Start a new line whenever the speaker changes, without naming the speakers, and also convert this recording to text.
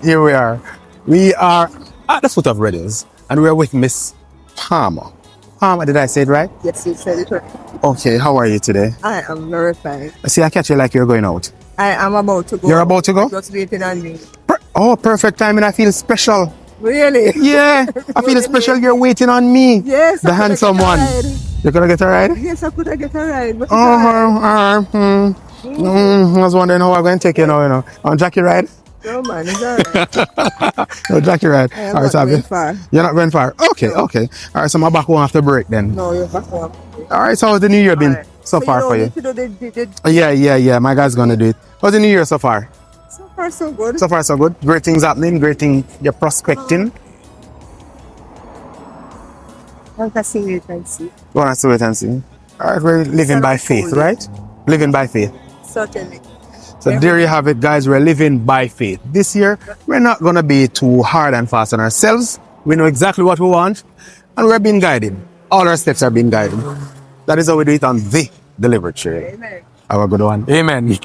Here we are. We are at the foot of Reddy's, and we are with Miss Palmer. Palmer, did I say it right?
Yes, you said it right.
Okay, how are you today?
I am very fine.
See, I catch you like you're going out.
I am about to go.
You're about to go?
Just waiting on me.
Oh, perfect timing. I feel special.
Really?
Yeah, I feel special. You're waiting on me.
Yes.
The handsome one. You're gonna get a ride?
Yes, I could get a ride. But
I was wondering how I'm going to take you now, On Jackie ride?
No, man, it's alright.
No, Jackie ride.
I am not going far.
You're not going far? Okay. All right, so my back home after break then.
No, you're back home.
All right, so how's the new year been so far for you? Yeah, my guy's gonna do it. How's the new year so far?
So far, so good.
So far, so good. Great things happening, great thing you're prospecting.
Want to see it and see.
Wanna see it and see. All right, we're living by faith, right? Living by faith.
Certainly.
So there you have it, guys. We're living by faith. This year, we're not going to be too hard and fast on ourselves. We know exactly what we want, and we're being guided. All our steps are being guided. That is how we do it on the Deliberate Trail.
Amen.
Have a good one. Amen.